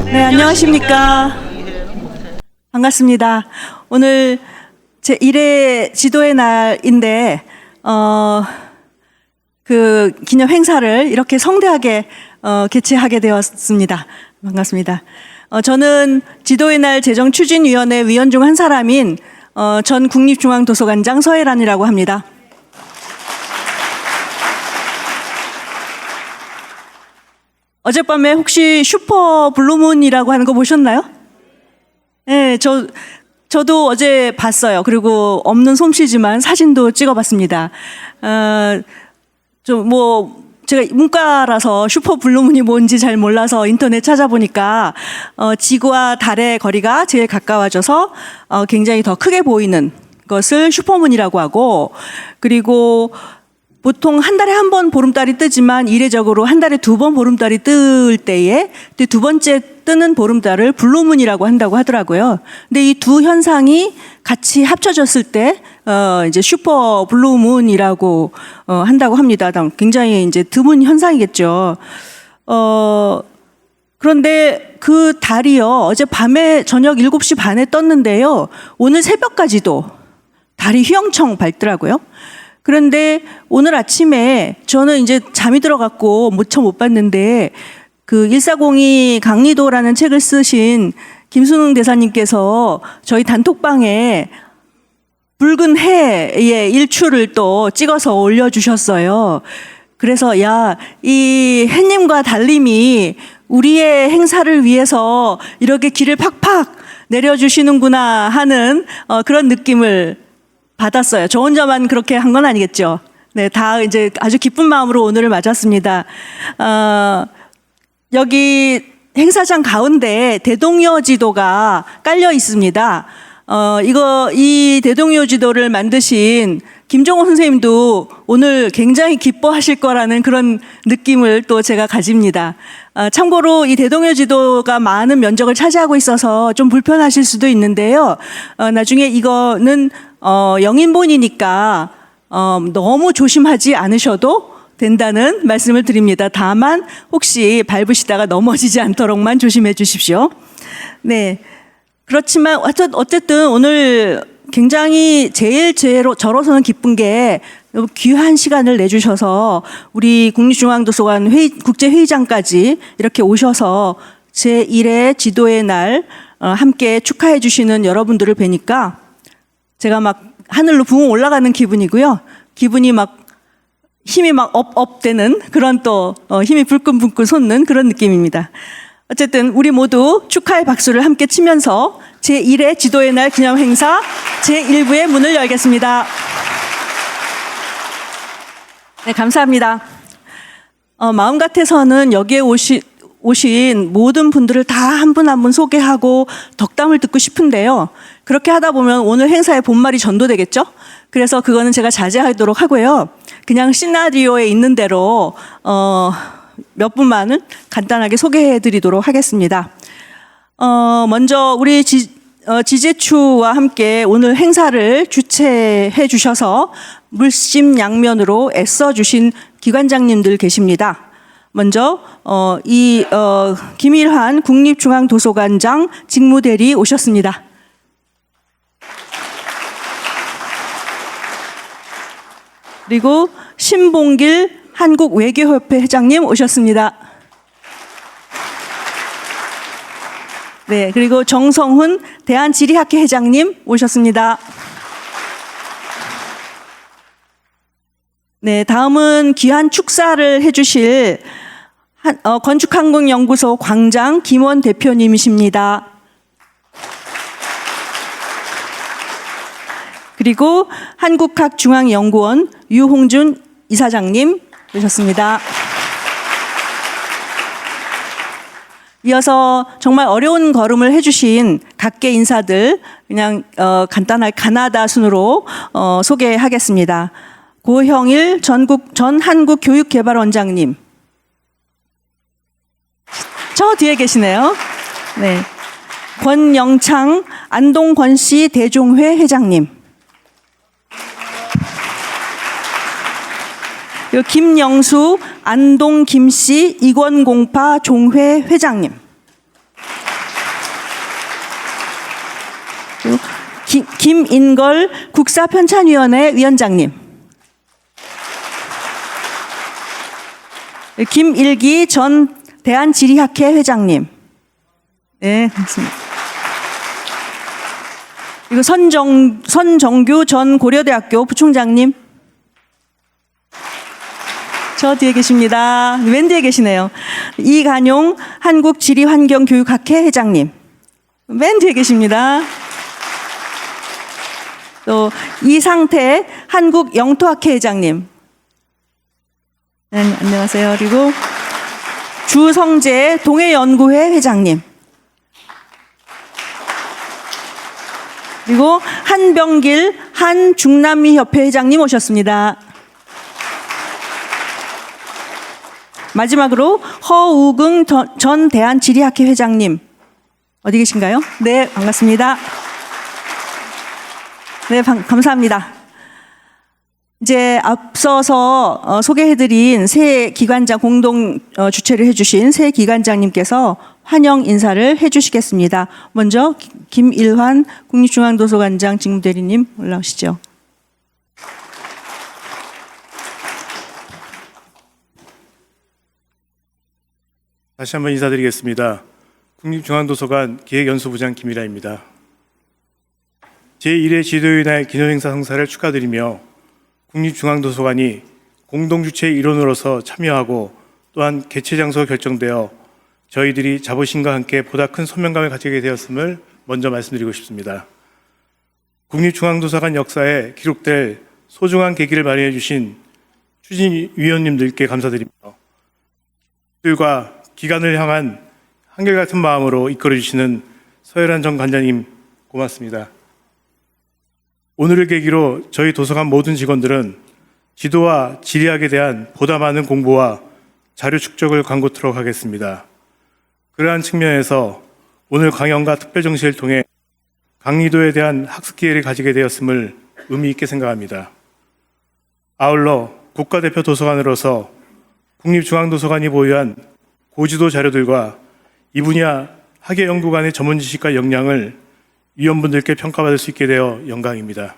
네, 안녕하십니까. 반갑습니다. 오늘 제 1회 지도의 날인데, 그 기념 행사를 이렇게 성대하게 개최하게 되었습니다. 반갑습니다. 저는 지도의 날 재정추진위원회 위원 중 한 사람인 전 국립중앙도서관장 서혜란이라고 합니다. 어젯밤에 혹시 슈퍼 블루문이라고 하는 거 보셨나요? 네, 저도 어제 봤어요. 그리고 없는 솜씨지만 사진도 찍어봤습니다. 제가 문과라서 슈퍼 블루문이 뭔지 잘 몰라서 인터넷 찾아보니까 지구와 달의 거리가 제일 가까워져서 굉장히 더 크게 보이는 것을 슈퍼문이라고 하고, 그리고 보통 한 달에 한 번 보름달이 뜨지만 이례적으로 한 달에 2번 보름달이 뜰 때에 두 번째 뜨는 보름달을 블루문이라고 한다고 하더라고요. 근데 이 두 현상이 같이 합쳐졌을 때 이제 슈퍼 블루문이라고 한다고 합니다. 굉장히 이제 드문 현상이겠죠. 그런데 그 달이요, 어제 밤에 저녁 7시 반에 떴는데요, 오늘 새벽까지도 달이 휘영청 밝더라고요. 그런데 오늘 아침에 저는 이제 잠이 들어갔고 모처 못 봤는데, 그 1402 강리도라는 책을 쓰신 김순웅 대사님께서 저희 단톡방에 붉은 해의 일출을 또 찍어서 올려주셨어요. 그래서 이 해님과 달님이 우리의 행사를 위해서 이렇게 길을 팍팍 내려주시는구나 하는 그런 느낌을 받았어요. 저 혼자만 그렇게 한 건 아니겠죠. 네, 다 이제 아주 기쁜 마음으로 오늘을 맞았습니다. 여기 행사장 가운데 대동여 지도가 깔려 있습니다. 이 대동여 지도를 만드신 김종호 선생님도 오늘 굉장히 기뻐하실 거라는 그런 느낌을 또 제가 가집니다. 참고로 이 대동여 지도가 많은 면적을 차지하고 있어서 좀 불편하실 수도 있는데요. 나중에 이거는 영인본이니까 너무 조심하지 않으셔도 된다는 말씀을 드립니다. 다만 혹시 밟으시다가 넘어지지 않도록만 조심해 주십시오. 네. 그렇지만 어쨌든 오늘 굉장히 저로서는 기쁜 게 귀한 시간을 내주셔서 우리 국립중앙도서관 국제회의장까지 이렇게 오셔서 제1회 지도의 날 함께 축하해 주시는 여러분들을 뵈니까 제가 막 하늘로 붕 올라가는 기분이고요. 기분이 막 힘이 막 업되는 그런 또 힘이 불끈불끈 솟는 그런 느낌입니다. 어쨌든 우리 모두 축하의 박수를 함께 치면서 제1회 지도의 날 기념 행사 제1부의 문을 열겠습니다. 네, 감사합니다. 마음 같아서는 여기에 오신 모든 분들을 다 한 분 한 분 소개하고 덕담을 듣고 싶은데요. 그렇게 하다 보면 오늘 행사의 본말이 전도되겠죠? 그래서 그거는 제가 자제하도록 하고요. 그냥 시나리오에 있는 대로 몇 분만은 간단하게 소개해 드리도록 하겠습니다. 먼저 우리 지제추와 함께 오늘 행사를 주최해 주셔서 물심양면으로 애써 주신 기관장님들 계십니다. 먼저 김일환 국립중앙도서관장 직무대리 오셨습니다. 그리고 신봉길 한국외교협회 회장님 오셨습니다. 네, 그리고 정성훈 대한지리학회 회장님 오셨습니다. 네, 다음은 귀한 축사를 해주실 건축항공연구소 광장 김원 대표님이십니다. 그리고 한국학중앙연구원 유홍준 이사장님 오셨습니다. 이어서 정말 어려운 걸음을 해주신 각계 인사들 그냥 간단하게 가나다 순으로 소개하겠습니다. 고형일 전 한국교육개발원장님. 저 뒤에 계시네요. 네. 권영창 안동권시 대종회 회장님. 그리고 김영수 안동 김씨 이권공파 종회 회장님. 그리고 김인걸 국사편찬위원회 위원장님. 김일기 전 대한지리학회 회장님. 네, 맞습니다. 그리고 선정규 전 고려대학교 부총장님. 저 뒤에 계십니다. 맨 뒤에 계시네요. 이간용 한국지리환경교육학회 회장님. 맨 뒤에 계십니다. 또 이상태 한국영토학회 회장님. 네, 안녕하세요. 그리고 주성재 동해연구회 회장님. 그리고 한병길 한중남미협회 회장님 오셨습니다. 마지막으로 허우긍 전 대한지리학회 회장님 어디 계신가요? 네, 반갑습니다. 네, 감사합니다. 이제 앞서서 소개해드린 새 기관장 공동 주최를 해주신 새 기관장님께서 환영 인사를 해주시겠습니다. 먼저 김일환 국립중앙도서관장 직무대리님 올라오시죠. 다시 한번 인사드리겠습니다. 국립중앙도서관 기획연수부장 김일환입니다. 제1회 지도의 날 기념행사 성사를 축하드리며 국립중앙도서관이 공동주최 일원으로서 참여하고 또한 개최 장소 결정되어 저희들이 자부심과 함께 보다 큰 소명감을 가지게 되었음을 먼저 말씀드리고 싶습니다. 국립중앙도서관 역사에 기록될 소중한 계기를 마련해 주신 추진위원님들께 감사드리며 들과 기관을 향한 한결같은 마음으로 이끌어주시는 서열한 전 관장님 고맙습니다. 오늘을 계기로 저희 도서관 모든 직원들은 지도와 지리학에 대한 보다 많은 공부와 자료 축적을 간곡토록 하겠습니다. 그러한 측면에서 오늘 강연과 특별 정시를 통해 강리도에 대한 학습 기회를 가지게 되었음을 의미 있게 생각합니다. 아울러 국가대표 도서관으로서 국립중앙도서관이 보유한 고지도 자료들과 이 분야 학예연구관의 전문 지식과 역량을 위원분들께 평가받을 수 있게 되어 영광입니다.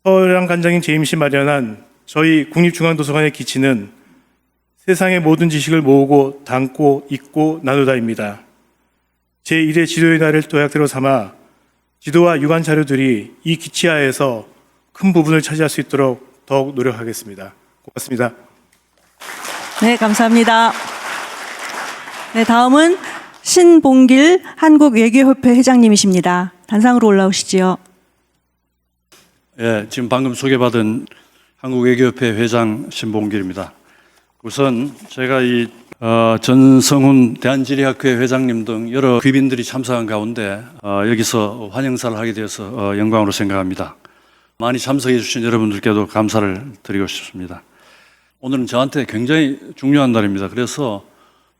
서열한 관장님 재임시 마련한 저희 국립중앙도서관의 기치는 세상의 모든 지식을 모으고 담고 읽고 나누다입니다. 제1회 지도의 날을 도약대로 삼아 지도와 유관 자료들이 이 기치하에서 큰 부분을 차지할 수 있도록 더욱 노력하겠습니다. 고맙습니다. 네, 감사합니다. 네, 다음은 신봉길 한국외교협회 회장님이십니다. 단상으로 올라오시지요. 예, 지금 방금 소개받은 한국외교협회 회장 신봉길입니다. 우선 제가 이 전성훈 대한지리학회 회장님 등 여러 귀빈들이 참석한 가운데 여기서 환영사를 하게 되어서 영광으로 생각합니다. 많이 참석해 주신 여러분들께도 감사를 드리고 싶습니다. 오늘은 저한테 굉장히 중요한 날입니다. 그래서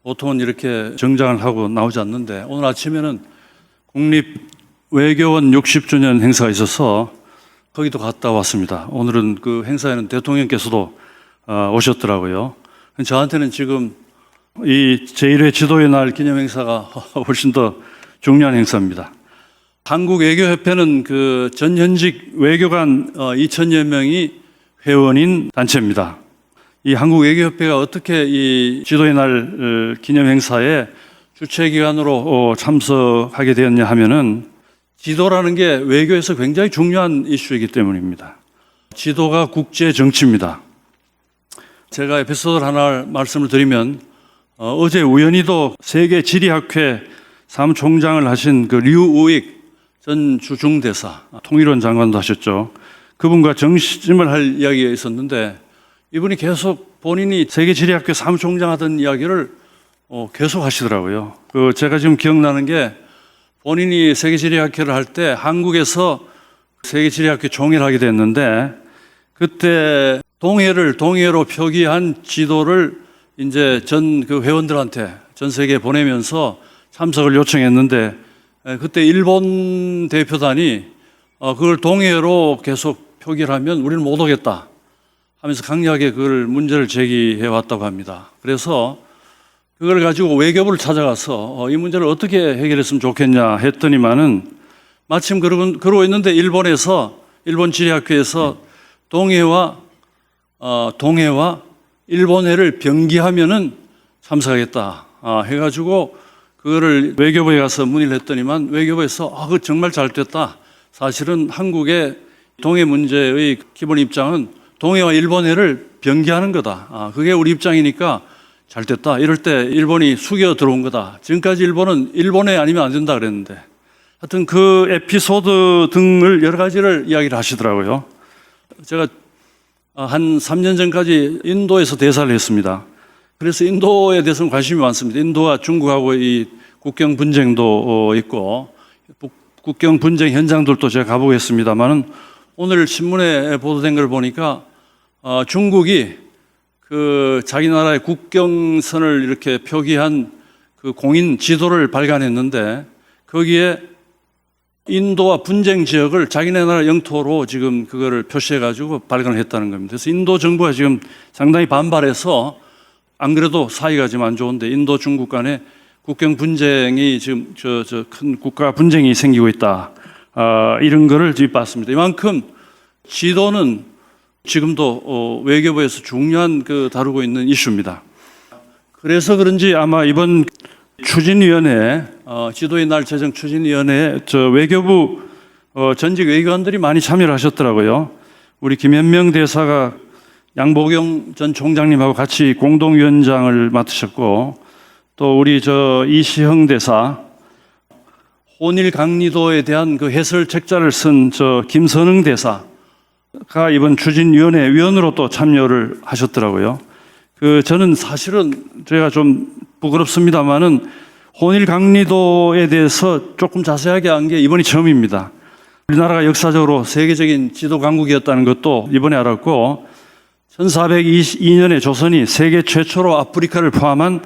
보통은 이렇게 정장을 하고 나오지 않는데 오늘 아침에는 국립외교원 60주년 행사가 있어서 거기도 갔다 왔습니다. 오늘은 그 행사에는 대통령께서도 오셨더라고요. 저한테는 지금 이 제1회 지도의 날 기념 행사가 훨씬 더 중요한 행사입니다. 한국외교협회는 그 전현직 외교관 2,000여 명이 회원인 단체입니다. 이 한국외교협회가 어떻게 이 지도의 날 기념 행사에 주최기관으로 참석하게 되었냐 하면은 지도라는 게 외교에서 굉장히 중요한 이슈이기 때문입니다. 지도가 국제 정치입니다. 제가 에피소드를 하나 말씀을 드리면 어제 우연히도 세계 지리학회 사무총장을 하신 그 류우익 전 주중대사 통일원 장관도 하셨죠. 그분과 정심을 할 이야기가 있었는데 이분이 계속 본인이 세계 지리학회 사무총장 하던 이야기를 계속 하시더라고요. 제가 지금 기억나는 게 본인이 세계지리학회를 할 때 한국에서 세계지리학회 총회를 하게 됐는데 그때 동해로 표기한 지도를 이제 전 그 회원들한테 전 세계에 보내면서 참석을 요청했는데 그때 일본 대표단이 그걸 동해로 계속 표기를 하면 우리는 못 오겠다 하면서 강력하게 그걸 문제를 제기해 왔다고 합니다. 그래서 그걸 가지고 외교부를 찾아가서 이 문제를 어떻게 해결했으면 좋겠냐 했더니만은 마침 그러고 있는데 일본 지리학회에서 동해와 일본해를 병기하면은 참석하겠다 해가지고 그거를 외교부에 가서 문의를 했더니만 외교부에서 그거 정말 잘 됐다. 사실은 한국의 동해 문제의 기본 입장은 동해와 일본해를 병기하는 거다. 그게 우리 입장이니까 잘 됐다. 이럴 때 일본이 숙여 들어온 거다. 지금까지 일본은 일본해 아니면 안 된다 그랬는데 하여튼 그 에피소드 등을 여러 가지를 이야기를 하시더라고요. 제가 한 3년 전까지 인도에서 대사를 했습니다. 그래서 인도에 대해서는 관심이 많습니다. 인도와 중국하고 이 국경 분쟁도 있고 국경 분쟁 현장들도 제가 가보겠습니다만은 오늘 신문에 보도된 걸 보니까 중국이 그 자기 나라의 국경선을 이렇게 표기한 그 공인 지도를 발간했는데 거기에 인도와 분쟁 지역을 자기네 나라 영토로 지금 그거를 표시해가지고 발간을 했다는 겁니다. 그래서 인도 정부가 지금 상당히 반발해서 안 그래도 사이가 지금 안 좋은데 인도 중국 간에 국경 분쟁이 지금 큰 국가 분쟁이 생기고 있다. 이런 거를 지금 봤습니다. 이만큼 지도는 지금도 외교부에서 중요한 다루고 있는 이슈입니다. 그래서 그런지 아마 이번 추진위원회, 지도의 날 제정 추진위원회에 외교부 전직 외교관들이 많이 참여를 하셨더라고요. 우리 김현명 대사가 양보경 전 총장님하고 같이 공동위원장을 맡으셨고, 또 우리 이시형 대사, 혼일 강리도에 대한 그 해설 책자를 쓴 김선흥 대사가 이번 추진위원회 위원으로 또 참여를 하셨더라고요. 저는 사실은 제가 좀 부끄럽습니다만은 혼일 강리도에 대해서 조금 자세하게 한 게 이번이 처음입니다. 우리나라가 역사적으로 세계적인 지도 강국이었다는 것도 이번에 알았고 1422년에 조선이 세계 최초로 아프리카를 포함한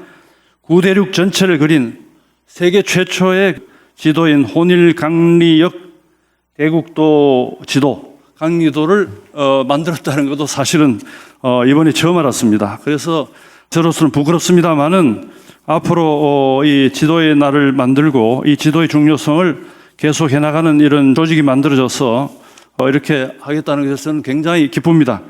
구대륙 전체를 그린 세계 최초의 지도인 혼일 강리역 대국도 지도 강리도를 만들었다는 것도 사실은 이번에 처음 알았습니다. 그래서 저로서는 부끄럽습니다만은 앞으로 이 지도의 날을 만들고 이 지도의 중요성을 계속 해나가는 이런 조직이 만들어져서 이렇게 하겠다는 것은 굉장히 기쁩니다.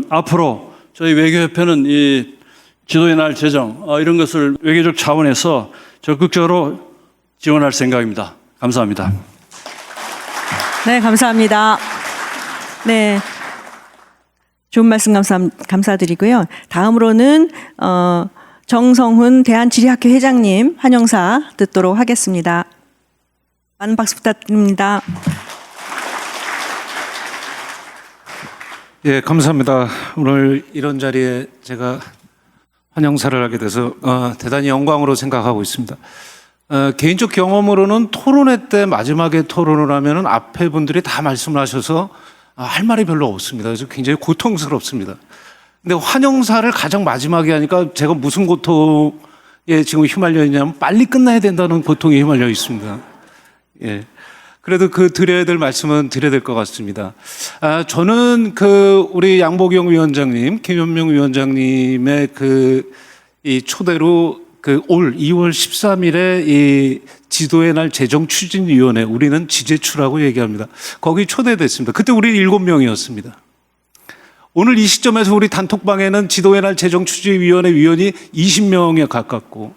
앞으로 저희 외교협회는 이 지도의 날 제정 이런 것을 외교적 차원에서 적극적으로 지원할 생각입니다. 감사합니다. 네, 감사합니다. 네, 좋은 말씀 감사드리고요. 다음으로는 정성훈 대한지리학회 회장님 환영사 듣도록 하겠습니다. 많은 박수 부탁드립니다. 예, 감사합니다. 오늘 이런 자리에 제가 환영사를 하게 돼서 대단히 영광으로 생각하고 있습니다. 개인적 경험으로는 토론회 때 마지막에 토론을 하면은 앞에 분들이 다 말씀을 하셔서 할 말이 별로 없습니다. 그래서 굉장히 고통스럽습니다. 근데 환영사를 가장 마지막에 하니까 제가 무슨 고통에 지금 휘말려 있냐면 빨리 끝나야 된다는 고통에 휘말려 있습니다. 예. 그래도 드려야 될 말씀은 드려야 될 것 같습니다. 저는 우리 양보경 위원장님, 김현명 위원장님의 이 초대로 올 2월 13일에 이 지도의 날 제정 추진위원회, 우리는 지제추라고 얘기합니다. 거기 초대됐습니다. 그때 우리 7명이었습니다. 오늘 이 시점에서 우리 단톡방에는 지도의 날 제정 추진위원회 위원이 20명에 가깝고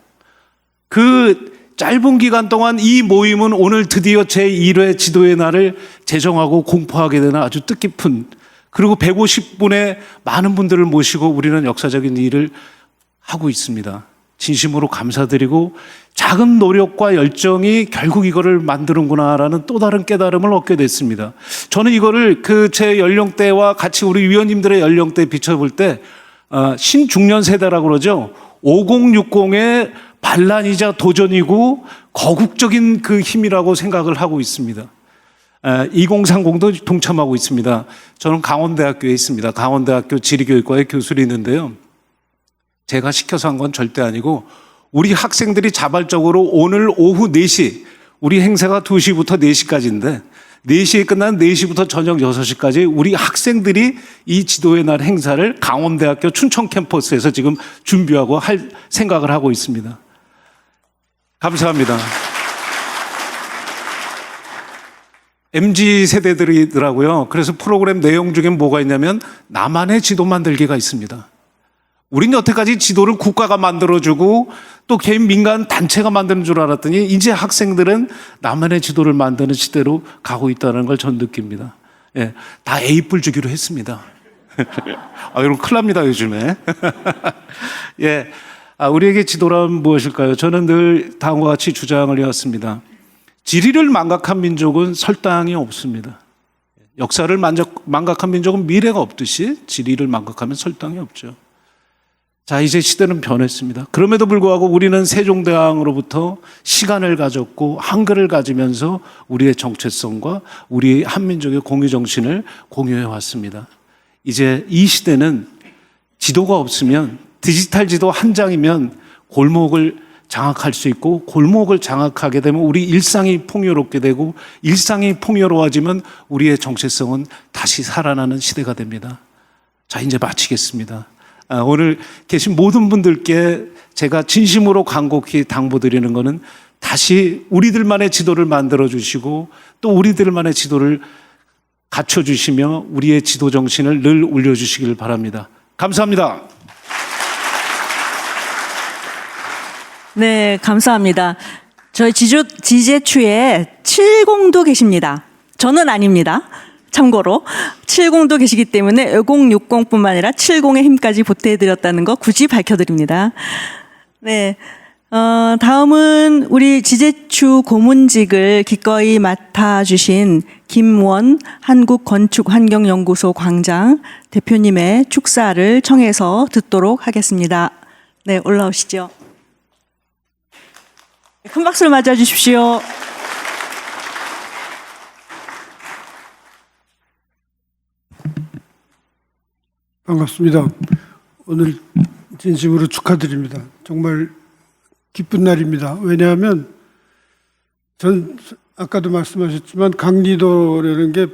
짧은 기간 동안 이 모임은 오늘 드디어 제1회 지도의 날을 제정하고 공포하게 되는 아주 뜻깊은 그리고 150분의 많은 분들을 모시고 우리는 역사적인 일을 하고 있습니다. 진심으로 감사드리고 작은 노력과 열정이 결국 이거를 만드는구나라는 또 다른 깨달음을 얻게 됐습니다. 저는 이거를 제 연령대와 같이 우리 위원님들의 연령대에 비춰볼 때 신중년 세대라고 그러죠. 5060의 반란이자 도전이고 거국적인 그 힘이라고 생각을 하고 있습니다. 2030도 동참하고 있습니다. 저는 강원대학교에 있습니다. 강원대학교 지리교육과의 교수로 있는데요. 제가 시켜서 한 건 절대 아니고 우리 학생들이 자발적으로 오늘 오후 4시, 우리 행사가 2시부터 4시까지인데 4시에 끝난 4시부터 저녁 6시까지 우리 학생들이 이 지도의 날 행사를 강원대학교 춘천 캠퍼스에서 지금 준비하고 할 생각을 하고 있습니다. 감사합니다. MZ 세대들이더라고요. 그래서 프로그램 내용 중에 뭐가 있냐면 나만의 지도 만들기가 있습니다. 우린 여태까지 지도를 국가가 만들어주고 또 개인 민간 단체가 만드는 줄 알았더니 이제 학생들은 나만의 지도를 만드는 시대로 가고 있다는 걸 전 느낍니다. 예, 다 A뿔 주기로 했습니다. 여러분 큰일 납니다 요즘에. 예, 우리에게 지도란 무엇일까요? 저는 늘 다음과 같이 주장을 해왔습니다. 지리를 망각한 민족은 설당이 없습니다. 역사를 망각한 민족은 미래가 없듯이 지리를 망각하면 설당이 없죠. 자, 이제 시대는 변했습니다. 그럼에도 불구하고 우리는 세종대왕으로부터 시간을 가졌고 한글을 가지면서 우리의 정체성과 우리 한민족의 공유정신을 공유해 왔습니다. 이제 이 시대는 지도가 없으면 디지털 지도 한 장이면 골목을 장악할 수 있고 골목을 장악하게 되면 우리 일상이 풍요롭게 되고 일상이 풍요로워지면 우리의 정체성은 다시 살아나는 시대가 됩니다. 자, 이제 마치겠습니다. 오늘 계신 모든 분들께 제가 진심으로 간곡히 당부드리는 것은 다시 우리들만의 지도를 만들어 주시고 또 우리들만의 지도를 갖춰 주시며 우리의 지도 정신을 늘 올려주시길 바랍니다. 감사합니다. 네, 감사합니다. 저희 지제추에 70도 계십니다. 저는 아닙니다. 참고로 70도 계시기 때문에 5060뿐만 아니라 70의 힘까지 보태드렸다는 거 굳이 밝혀드립니다. 네, 다음은 우리 지제추 고문직을 기꺼이 맡아주신 김원 한국건축환경연구소 광장 대표님의 축사를 청해서 듣도록 하겠습니다. 네, 올라오시죠. 큰 박수를 맞아주십시오. 반갑습니다. 오늘 진심으로 축하드립니다. 정말 기쁜 날입니다. 왜냐하면 전 아까도 말씀하셨지만 강리도라는 게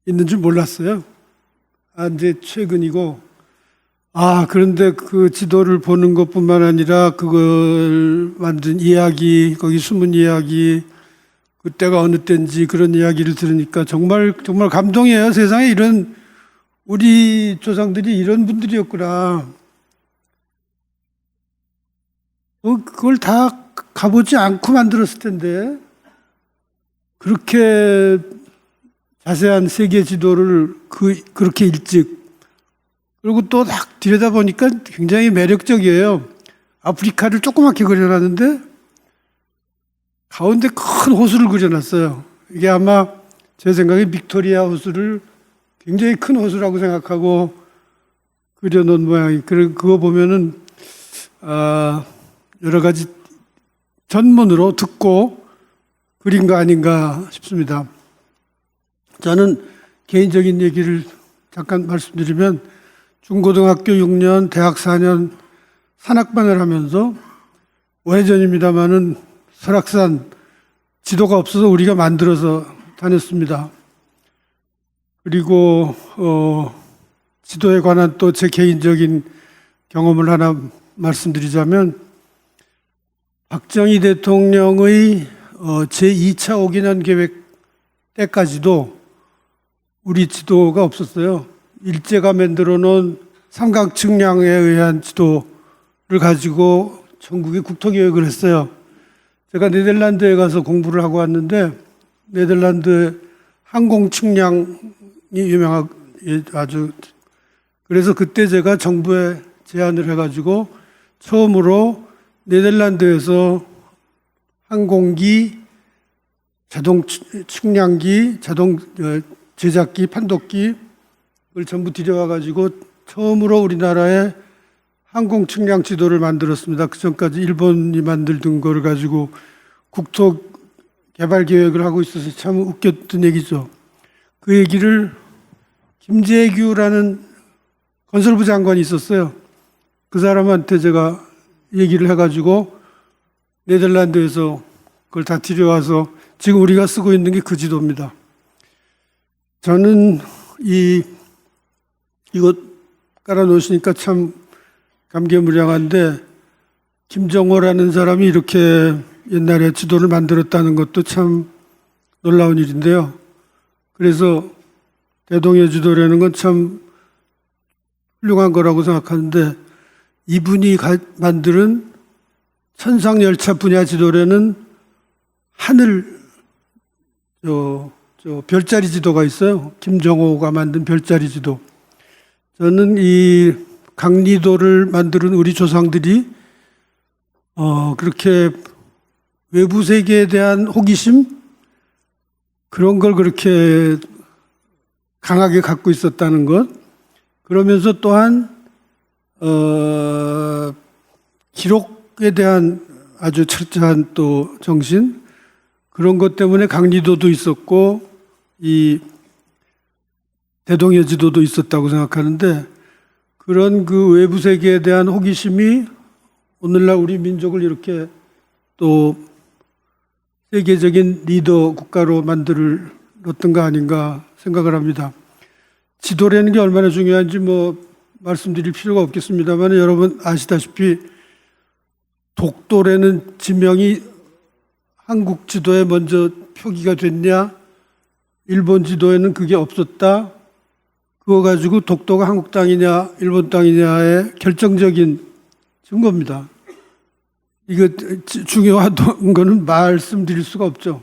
있는 줄 몰랐어요. 이제 최근이고 그런데 그 지도를 보는 것뿐만 아니라 그걸 만든 이야기, 거기 숨은 이야기, 그때가 어느 때인지 그런 이야기를 들으니까 정말 감동이에요. 세상에 이런 우리 조상들이 이런 분들이었구나. 그걸 다 가보지 않고 만들었을 텐데 그렇게 자세한 세계 지도를 그렇게 일찍 그리고 또 딱 들여다보니까 굉장히 매력적이에요. 아프리카를 조그맣게 그려놨는데 가운데 큰 호수를 그려놨어요. 이게 아마 제 생각에 빅토리아 호수를 굉장히 큰 호수라고 생각하고 그려놓은 모양이. 그거 보면은 여러 가지 전문으로 듣고 그린 거 아닌가 싶습니다. 저는 개인적인 얘기를 잠깐 말씀드리면 중고등학교 6년, 대학 4년 산악반을 하면서 오래전입니다마는 설악산 지도가 없어서 우리가 만들어서 다녔습니다. 그리고 지도에 관한 또 제 개인적인 경험을 하나 말씀드리자면 박정희 대통령의 제2차 5개년 계획 때까지도 우리 지도가 없었어요. 일제가 만들어 놓은 삼각측량에 의한 지도를 가지고 전국에 국토교육을 했어요. 제가 네덜란드에 가서 공부를 하고 왔는데 네덜란드 항공측량이 유명하고 아주 그래서 그때 제가 정부에 제안을 해가지고 처음으로 네덜란드에서 항공기, 자동 측량기, 자동 제작기, 판독기 을 전부 들여와가지고 처음으로 우리나라에 항공 측량 지도를 만들었습니다. 그 전까지 일본이 만들던 걸 가지고 국토 개발 계획을 하고 있어서 참 웃겼던 얘기죠. 그 얘기를 김재규라는 건설부 장관이 있었어요. 그 사람한테 제가 얘기를 해가지고 네덜란드에서 그걸 다 들여와서 지금 우리가 쓰고 있는 게 그 지도입니다. 저는 이거 깔아놓으시니까 참 감개무량한데, 김정호라는 사람이 이렇게 옛날에 지도를 만들었다는 것도 참 놀라운 일인데요. 그래서 대동여 지도라는 건 참 훌륭한 거라고 생각하는데, 이분이 만드는 천상열차 분야 지도라는 하늘 별자리 지도가 있어요. 김정호가 만든 별자리 지도. 저는 이 강리도를 만드는 우리 조상들이 그렇게 외부 세계에 대한 호기심, 그런 걸 그렇게 강하게 갖고 있었다는 것, 그러면서 또한 기록에 대한 아주 철저한 또 정신, 그런 것 때문에 강리도도 있었고 이 대동여 지도도 있었다고 생각하는데, 그런 그 외부 세계에 대한 호기심이 오늘날 우리 민족을 이렇게 또 세계적인 리더 국가로 만들었던 거 아닌가 생각을 합니다. 지도라는 게 얼마나 중요한지 뭐 말씀드릴 필요가 없겠습니다만, 여러분 아시다시피 독도라는 지명이 한국 지도에 먼저 표기가 됐냐, 일본 지도에는 그게 없었다, 그거 가지고 독도가 한국 땅이냐 일본 땅이냐의 결정적인 증거입니다. 이거 중요한 거는 말씀드릴 수가 없죠.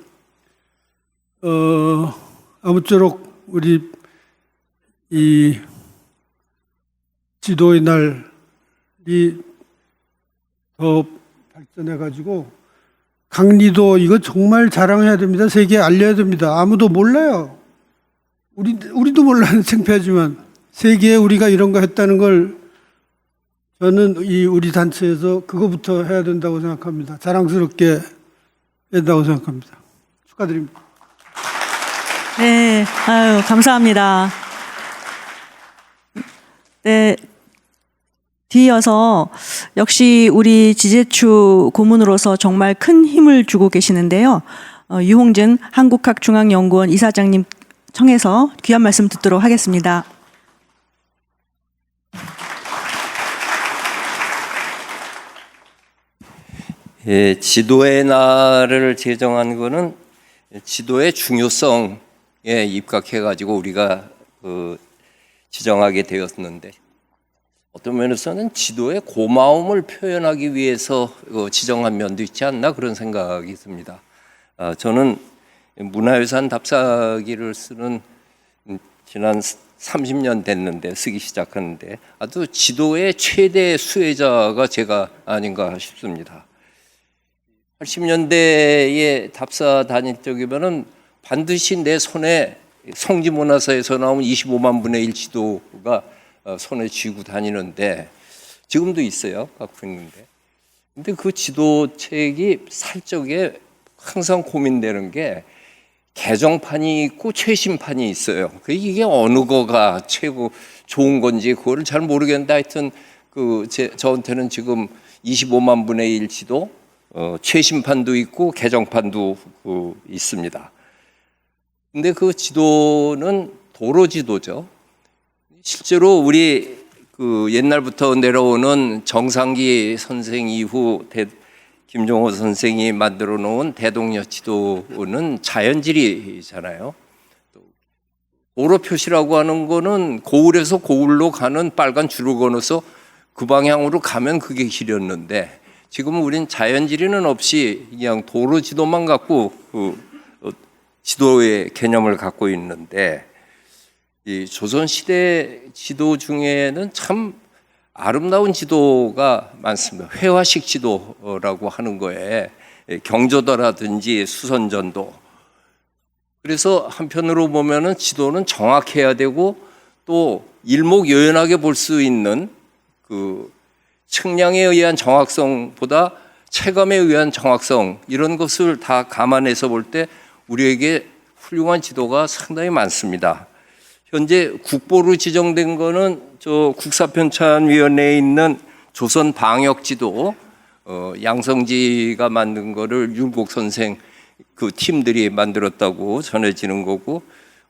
아무쪼록 우리 이 지도의 날이 더 발전해가지고 강리도 이거 정말 자랑해야 됩니다. 세계에 알려야 됩니다. 아무도 몰라요. 우리도 몰라는 창피하지만 세계에 우리가 이런 거 했다는 걸 저는 우리 단체에서 그거부터 해야 된다고 생각합니다. 자랑스럽게 해야 된다고 생각합니다. 축하드립니다. 네, 아유, 감사합니다. 네, 뒤이어서 역시 우리 지제추 고문으로서 정말 큰 힘을 주고 계시는데요. 유홍준 한국학중앙연구원 이사장님 청해서 귀한 말씀 듣도록 하겠습니다. 예, 지도의 날을 제정한 거는 지도의 중요성에 입각해가지고 우리가 지정하게 되었는데, 어떤 면에서는 지도의 고마움을 표현하기 위해서 지정한 면도 있지 않나 그런 생각이 듭니다. 저는 문화유산 답사기를 쓰는 지난 30년 됐는데, 쓰기 시작하는데 아주 지도의 최대 수혜자가 제가 아닌가 싶습니다. 80년대에 답사 다닐 적이면은 반드시 내 손에 성지문화사에서 나온 25만 분의 1 지도가 손에 쥐고 다니는데, 지금도 있어요. 갖고 있는데. 근데 그 지도책이 살적에 항상 고민되는 게, 개정판이 있고 최신판이 있어요. 이게 어느 거가 최고 좋은 건지 그거를 잘 모르겠는데, 하여튼 저한테는 지금 25만 분의 1 지도, 최신판도 있고 개정판도 있습니다. 근데 그 지도는 도로 지도죠. 실제로 우리 옛날부터 내려오는 정상기 선생 이후 김종호 선생이 만들어 놓은 대동여 지도는 자연지리잖아요. 도로 표시라고 하는 거는 고을에서 고을로 가는 빨간 줄을 건너서 그 방향으로 가면 그게 길이었는데, 지금은 우린 자연지리는 없이 그냥 도로 지도만 갖고 지도의 개념을 갖고 있는데, 이 조선시대 지도 중에는 참 아름다운 지도가 많습니다. 회화식 지도라고 하는 거에 경조도라든지 수선전도. 그래서 한편으로 보면은 지도는 정확해야 되고 또 일목요연하게 볼 수 있는 측량에 의한 정확성보다 체감에 의한 정확성, 이런 것을 다 감안해서 볼 때 우리에게 훌륭한 지도가 상당히 많습니다. 현재 국보로 지정된 거는 저 국사편찬위원회에 있는 조선 방역지도, 양성지가 만든 거를 율곡 선생 그 팀들이 만들었다고 전해지는 거고,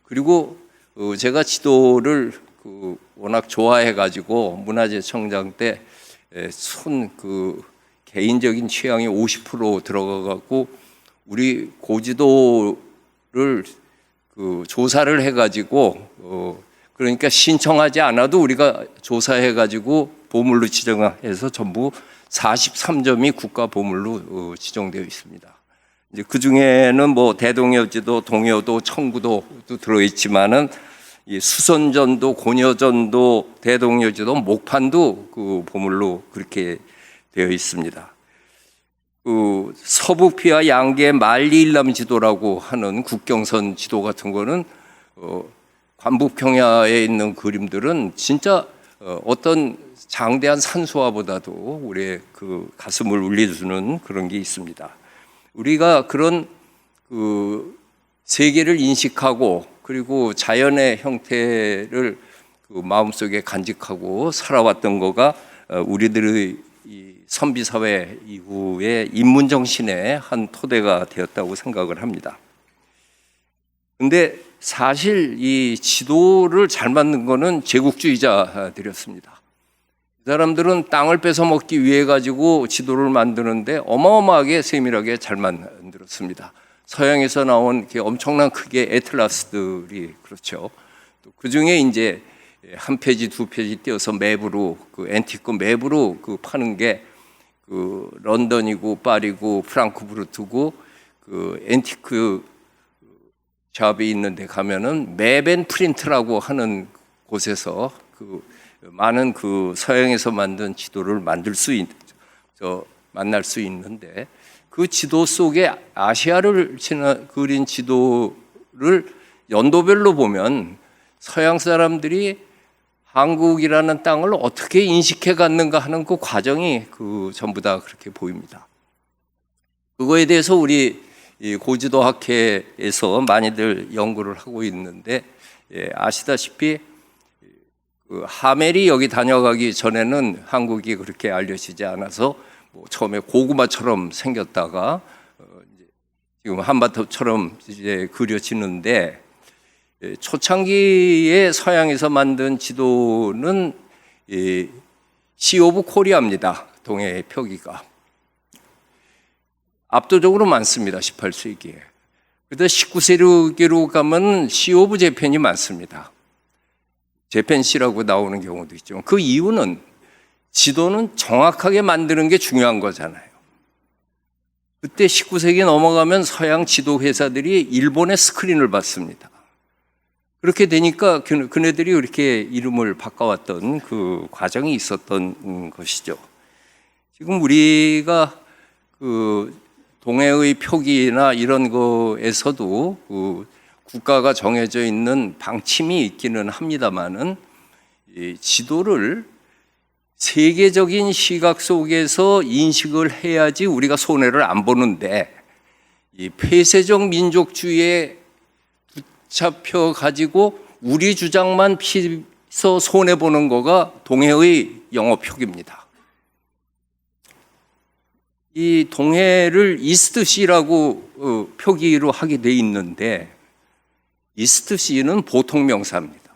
그리고 제가 지도를 워낙 좋아해가지고 문화재청장 때 손 개인적인 취향이 50% 들어가갖고 우리 고지도를 조사를 해가지고 그러니까 신청하지 않아도 우리가 조사해가지고 보물로 지정해서 전부 43점이 국가 보물로 지정되어 있습니다. 이제 그 중에는 뭐 대동여지도, 동여도, 청구도도 들어있지만은 이 수선전도, 고려전도, 대동여지도, 목판도 그 보물로 그렇게 되어 있습니다. 서북피와 양계 만리일남 지도라고 하는 국경선 지도 같은 거는 관북평야에 있는 그림들은 진짜 어떤 장대한 산수화보다도 우리의 그 가슴을 울려주는 그런 게 있습니다. 우리가 그런 세계를 인식하고 그리고 자연의 형태를 마음속에 간직하고 살아왔던 거가 우리들의 이 선비사회 이후의 인문정신의 한 토대가 되었다고 생각을 합니다. 근데 사실 이 지도를 잘 만든 거는 제국주의자들이었습니다. 이 사람들은 땅을 뺏어 먹기 위해 가지고 지도를 만드는데 어마어마하게 세밀하게 잘 만들었습니다. 서양에서 나온 이렇게 엄청난 크기의 애틀라스들이 그렇죠. 또 그 중에 이제 한 페이지, 두 페이지 띄어서 맵으로 앤티크 맵으로 파는 게 런던이고 파리고 프랑크푸르트고 앤티크 샵이 있는데 가면은 맵앤 프린트라고 하는 곳에서 많은 서양에서 만든 지도를 만날 수 있는데 그 지도 속에 아시아를 그린 지도를 연도별로 보면 서양 사람들이 한국이라는 땅을 어떻게 인식해 갔는가 하는 그 과정이 전부 다 그렇게 보입니다. 그거에 대해서 우리 고지도 학회에서 많이들 연구를 하고 있는데 아시다시피 하멜이 여기 다녀가기 전에는 한국이 그렇게 알려지지 않아서 처음에 고구마처럼 생겼다가 지금 한반도처럼 이제 그려지는데 초창기에 서양에서 만든 지도는 시 오브 코리아입니다. 동해의 표기가 압도적으로 많습니다. 18세기에. 그런데 19세기로 가면 시 오브 재팬이 많습니다. 재팬시라고 나오는 경우도 있죠. 그 이유는 지도는 정확하게 만드는 게 중요한 거잖아요. 그때 19세기 넘어가면 서양 지도 회사들이 일본의 스크린을 받습니다. 그렇게 되니까 그네들이 이렇게 이름을 바꿔왔던 그 과정이 있었던 것이죠. 지금 우리가 동해의 표기나 이런 거에서도 국가가 정해져 있는 방침이 있기는 합니다만은 지도를 세계적인 시각 속에서 인식을 해야지 우리가 손해를 안 보는데 이 폐쇄적 민족주의에 붙잡혀 가지고 우리 주장만 피서 손해 보는 거가 동해의 영어 표기입니다. 이 동해를 이스트시라고 표기로 하게 돼 있는데 이스트시는 보통 명사입니다.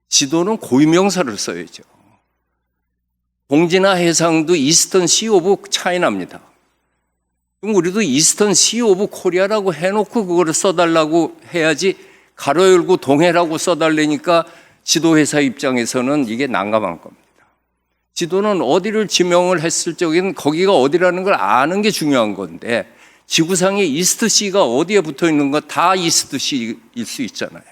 지도는 고유명사를 써야죠. 동지나 해상도 이스턴 시 오브 차이나입니다. 그럼 우리도 이스턴 시 오브 코리아라고 해놓고 그거를 써달라고 해야지 가로 열고 동해라고 써달라니까 지도회사 입장에서는 이게 난감한 겁니다. 지도는 어디를 지명을 했을 적에는 거기가 어디라는 걸 아는 게 중요한 건데 지구상에 이스트시가 어디에 붙어 있는 거 다 이스트시일 수 있잖아요.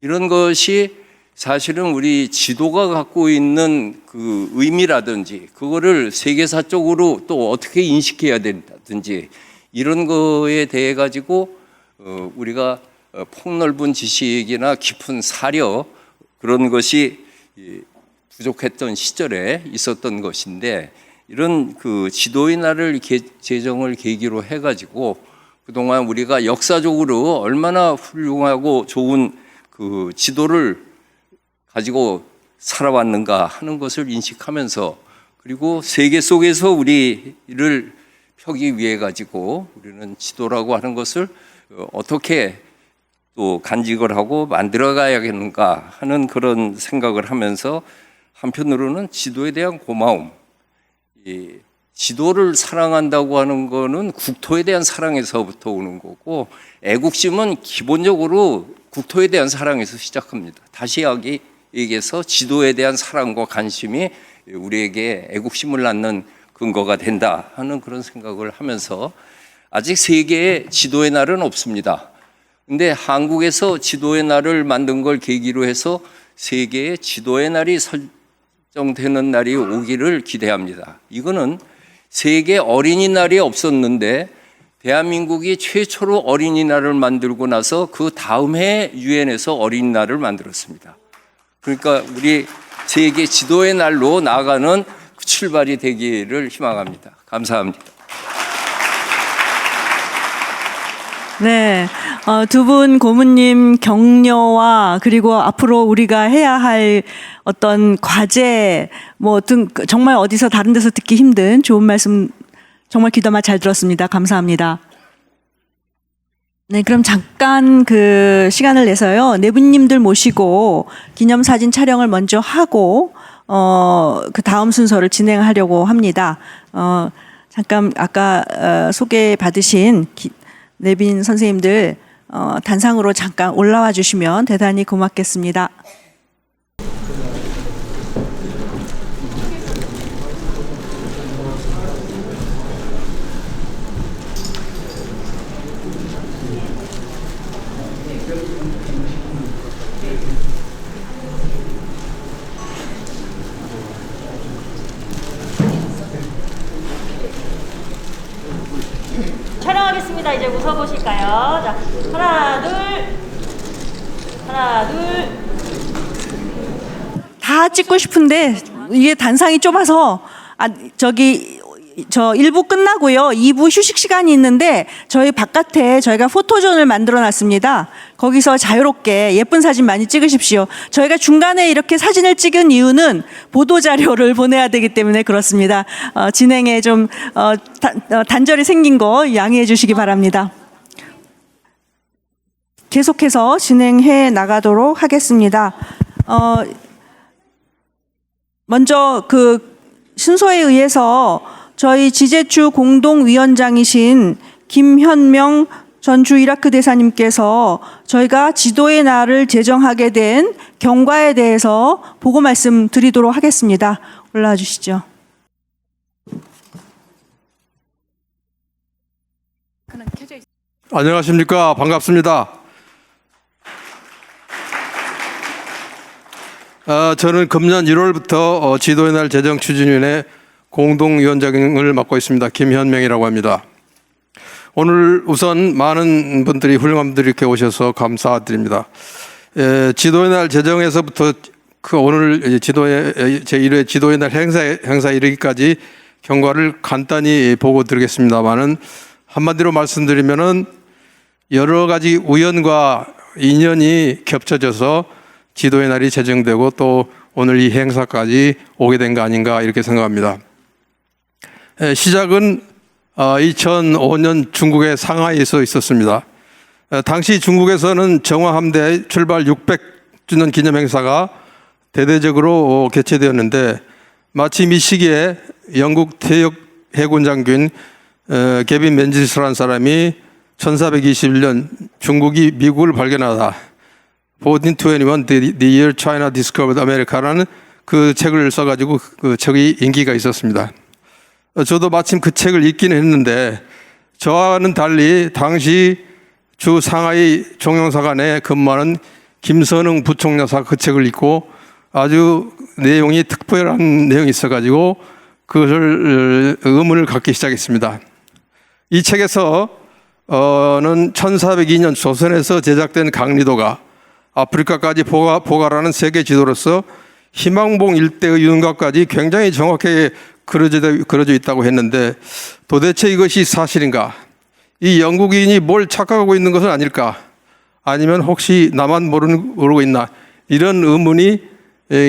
이런 것이 사실은 우리 지도가 갖고 있는 그 의미라든지 그거를 세계사적으로 또 어떻게 인식해야 된다든지 이런 거에 대해 가지고 우리가 폭넓은 지식이나 깊은 사려 그런 것이 부족했던 시절에 있었던 것인데 이런 그 지도의 날을 제정을 계기로 해가지고 그동안 우리가 역사적으로 얼마나 훌륭하고 좋은 그 지도를 가지고 살아왔는가 하는 것을 인식하면서 그리고 세계 속에서 우리를 펴기 위해 가지고 우리는 지도라고 하는 것을 어떻게 또 간직을 하고 만들어 가야겠는가 하는 그런 생각을 하면서 한편으로는 지도에 대한 고마움, 이 지도를 사랑한다고 하는 거는 국토에 대한 사랑에서부터 오는 거고 애국심은 기본적으로 국토에 대한 사랑에서 시작합니다. 다시 얘기해서 지도에 대한 사랑과 관심이 우리에게 애국심을 낳는 근거가 된다 하는 그런 생각을 하면서 아직 세계에 지도의 날은 없습니다. 근데 한국에서 지도의 날을 만든 걸 계기로 해서 세계에 지도의 날이 설정되는 날이 오기를 기대합니다. 이거는 세계 어린이날이 없었는데 대한민국이 최초로 어린이날을 만들고 나서 그 다음 해 유엔에서 어린이날을 만들었습니다. 그러니까 우리 세계 지도의 날로 나아가는 출발이 되기를 희망합니다. 감사합니다. 네, 두 분 고문님 격려와 그리고 앞으로 우리가 해야 할 어떤 과제 뭐 등 정말 어디서 다른 데서 듣기 힘든 좋은 말씀 정말 귀담아 잘 들었습니다. 감사합니다. 네, 그럼 잠깐 그 시간을 내서요. 내분님들 모시고 기념사진 촬영을 먼저 하고 그 다음 순서를 진행하려고 합니다. 잠깐 아까 소개받으신 내빈 선생님들 단상으로 잠깐 올라와 주시면 대단히 고맙겠습니다. 촬영하겠습니다. 이제 웃어보실까요? 자, 하나, 둘. 다 찍고 싶은데 이게 단상이 좁아서 저 1부 끝나고요. 2부 휴식 시간이 있는데 저희 바깥에 저희가 포토존을 만들어 놨습니다. 거기서 자유롭게 예쁜 사진 많이 찍으십시오. 저희가 중간에 이렇게 사진을 찍은 이유는 보도 자료를 보내야 되기 때문에 그렇습니다. 진행에 좀 단절이 생긴 거 양해해 주시기 바랍니다. 계속해서 진행해 나가도록 하겠습니다. 먼저 그 순서에 의해서 저희 지제추 공동위원장이신 김현명 전 주 이라크 대사님께서 저희가 지도의 날을 제정하게 된 경과에 대해서 보고 말씀드리도록 하겠습니다. 올라와 주시죠. 안녕하십니까. 반갑습니다. 저는 금년 1월부터 지도의 날 제정 추진위원회 공동위원장을 맡고 있습니다. 김현명이라고 합니다. 오늘 우선 많은 분들이 훌륭한 분들이 이렇게 오셔서 감사드립니다. 지도의 날 제정에서부터 오늘 제1회 지도의 날 행사 이르기까지 경과를 간단히 보고 드리겠습니다만은 한마디로 말씀드리면은 여러 가지 우연과 인연이 겹쳐져서 지도의 날이 제정되고 또 오늘 이 행사까지 오게 된 거 아닌가 이렇게 생각합니다. 시작은 2005년 중국의 상하이에서 있었습니다. 당시 중국에서는 정화함대 출발 600주년 기념 행사가 대대적으로 개최되었는데 마침 이 시기에 영국 퇴역 해군 장군 개빈 맨지스라는 사람이 1421년 중국이 미국을 발견하다 1421 The Year China Discovered America라는 그 책을 써가지고 그 책이 인기가 있었습니다. 저도 마침 그 책을 읽기는 했는데 저와는 달리 당시 주 상하이 종영사관에 근무하는 김선흥 부총리사가 그 책을 읽고 아주 내용이 특별한 내용이 있어가지고 그것을 의문을 갖기 시작했습니다. 이 책에서는 1402년 조선에서 제작된 강리도가 아프리카까지 포괄하는 세계 지도로서 희망봉 일대의 윤곽까지 굉장히 정확하게 그려져 있다고 했는데 도대체 이것이 사실인가? 이 영국인이 뭘 착각하고 있는 것은 아닐까? 아니면 혹시 나만 모르고 있나? 이런 의문이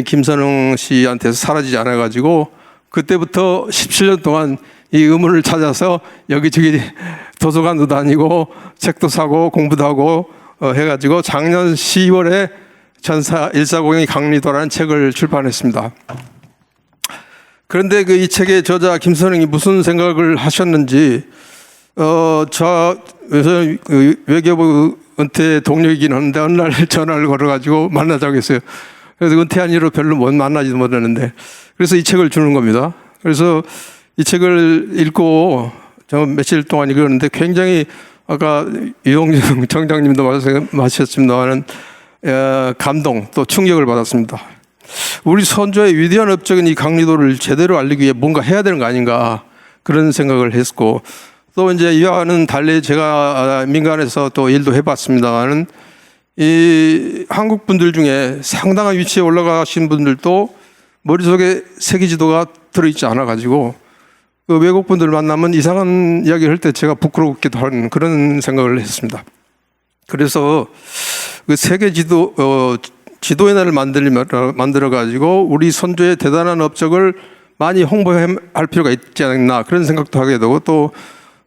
김선웅 씨한테서 사라지지 않아가지고 그때부터 17년 동안 이 의문을 찾아서 여기저기 도서관도 다니고 책도 사고 공부도 하고 해가지고 작년 10월에 전사 140의 강리도라는 책을 출판했습니다. 그런데 이 책의 저자 김선웅이 무슨 생각을 하셨는지 저 외교부 은퇴 동료이긴 한데 어느 날 전화를 걸어가지고 만나자고 했어요. 그래서 은퇴한 이후로 별로 못 만나지도 못했는데 그래서 이 책을 주는 겁니다. 그래서 이 책을 읽고 저 며칠 동안 읽었는데 굉장히 아까 유영준 청장님도 말씀하셨습니다만 감동 또 충격을 받았습니다. 우리 선조의 위대한 업적인 이 강리도를 제대로 알리기 위해 뭔가 해야 되는 거 아닌가 그런 생각을 했고 또 이제 이와는 달리 제가 민간에서 또 일도 해봤습니다만은 이 한국 분들 중에 상당한 위치에 올라가신 분들도 머릿속에 세계 지도가 들어있지 않아 가지고 그 외국 분들 만나면 이상한 이야기를 할 때 제가 부끄럽기도 하는 그런 생각을 했습니다. 그래서 그 세계 지도의 날을 만들어 가지고 우리 선조의 대단한 업적을 많이 홍보할 필요가 있지 않나 그런 생각도 하게 되고 또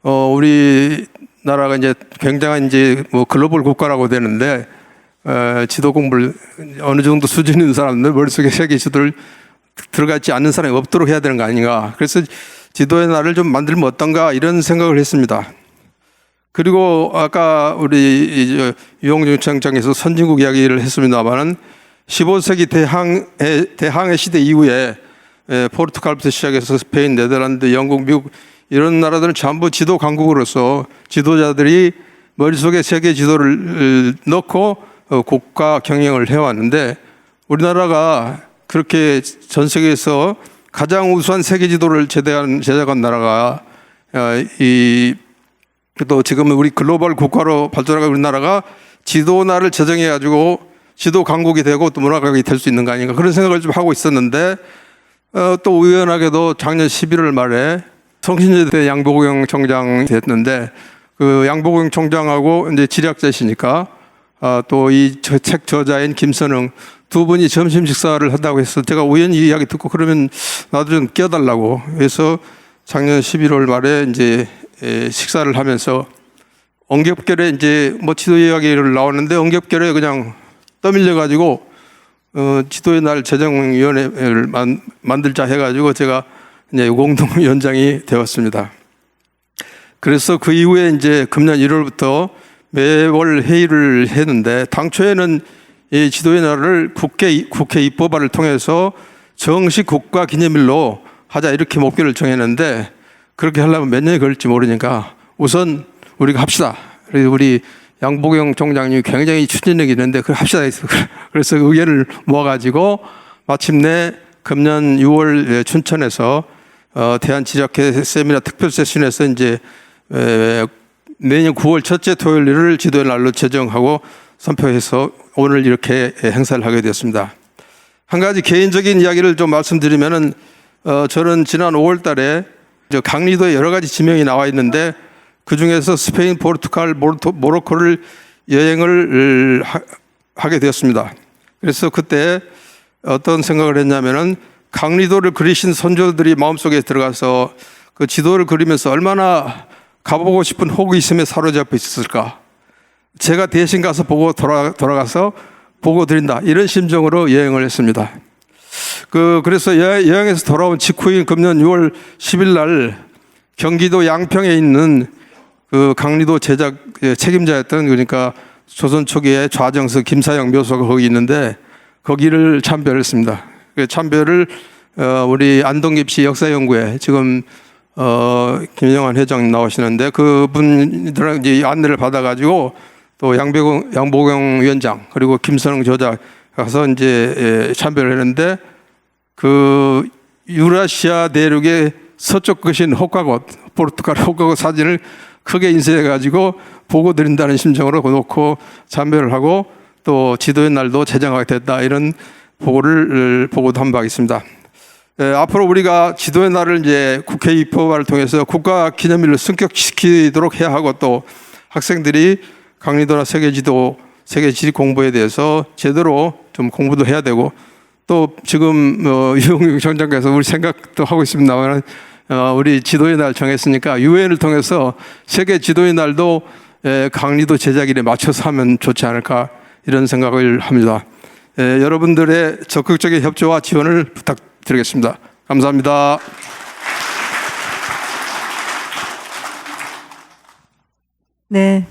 우리 나라가 이제 굉장한 이제 뭐 글로벌 국가라고 되는데 지도 공부를 어느 정도 수준 있는 사람들 머릿속에 세계 지도를 들어가 있지 않는 사람이 없도록 해야 되는 거 아닌가. 그래서 지도의 날을 좀 만들면 어떤가 이런 생각을 했습니다. 그리고 아까 우리 유영준 청장에서 선진국 이야기를 했습니다만은 15세기 대항해 시대 이후에 포르투갈부터 시작해서 스페인, 네덜란드, 영국, 미국 이런 나라들은 전부 지도 강국으로서 지도자들이 머릿속에 세계 지도를 넣고 국가 경영을 해왔는데 우리나라가 그렇게 전 세계에서 가장 우수한 세계 지도를 제작한 나라가 또 지금 우리 글로벌 국가로 발전하고 우리나라가 지도날을 제정해 가지고 지도 강국이 되고 또 문화강국이 될 수 있는 거 아닌가 그런 생각을 좀 하고 있었는데 또 우연하게도 작년 11월 말에 성신여대 양보경 총장이 됐는데 그 양보경 총장하고 이제 지략자시니까 또 이 책 저자인 김선웅 두 분이 점심 식사를 한다고 해서 제가 우연히 이야기 듣고 그러면 나도 좀 껴달라고 해서 작년 11월 말에 이제 식사를 하면서 엉겹결에 이제 뭐 지도 이야기를 나오는데 엉겹결에 그냥 떠밀려 가지고 지도의 날 제정위원회를 만들자 해가지고 제가 이제 공동위원장이 되었습니다. 그래서 그 이후에 이제 금년 1월부터 매월 회의를 했는데 당초에는 이 지도의 날을 국회 입법화를 통해서 정식 국가 기념일로 하자 이렇게 목표를 정했는데 그렇게 하려면 몇 년이 걸릴지 모르니까 우선 우리가 합시다. 그래서 우리 양보경 총장님이 굉장히 추진력이 있는데 그걸 합시다 했어요. 그래서 의견을 모아가지고 마침내 금년 6월 춘천에서 대한지략회 세미나 특별 세션에서 이제 내년 9월 첫째 토요일을 지도의 날로 제정하고 선포해서 오늘 이렇게 행사를 하게 되었습니다. 한 가지 개인적인 이야기를 좀 말씀드리면은 저는 지난 5월 달에 강리도에 여러 가지 지명이 나와 있는데 그 중에서 스페인, 포르투갈, 모로코를 여행을 하게 되었습니다. 그래서 그때 어떤 생각을 했냐면은 강리도를 그리신 선조들이 마음속에 들어가서 그 지도를 그리면서 얼마나 가보고 싶은 호기심에 사로잡혀 있었을까. 제가 대신 가서 보고 돌아가서 보고 드린다. 이런 심정으로 여행을 했습니다. 그래서 여행에서 돌아온 직후인 금년 6월 10일 날 경기도 양평에 있는 그 강리도 제작 책임자였던 그러니까 조선 초기에 좌정석 김사영 묘소가 거기 있는데 거기를 참배했습니다. 참배를 우리 안동깁시 역사연구회 지금 김영환 회장님 나오시는데 그분들랑 이제 안내를 받아가지고 또 양보경 위원장 그리고 김선웅 저자 가서 이제 참배를 했는데 그 유라시아 대륙의 서쪽 끝인 호카곳 포르투갈 호카곳 사진을 크게 인쇄해가지고 보고 드린다는 심정으로 놓고 참배를 하고 또 지도의 날도 제정하게 됐다 이런 보고도 한 바 있습니다. 앞으로 우리가 지도의 날을 이제 국회 입법화를 통해서 국가 기념일로 승격시키도록 해야 하고, 또 학생들이 강리도나 세계 지리 공부에 대해서 제대로 좀 공부도 해야 되고, 또 지금 유홍 총장께서 우리 생각도 하고 있습니다만, 우리 지도의 날 정했으니까 유엔을 통해서 세계 지도의 날도 강리도 제작일에 맞춰서 하면 좋지 않을까, 이런 생각을 합니다. 여러분들의 적극적인 협조와 지원을 부탁드리겠습니다. 감사합니다. 네,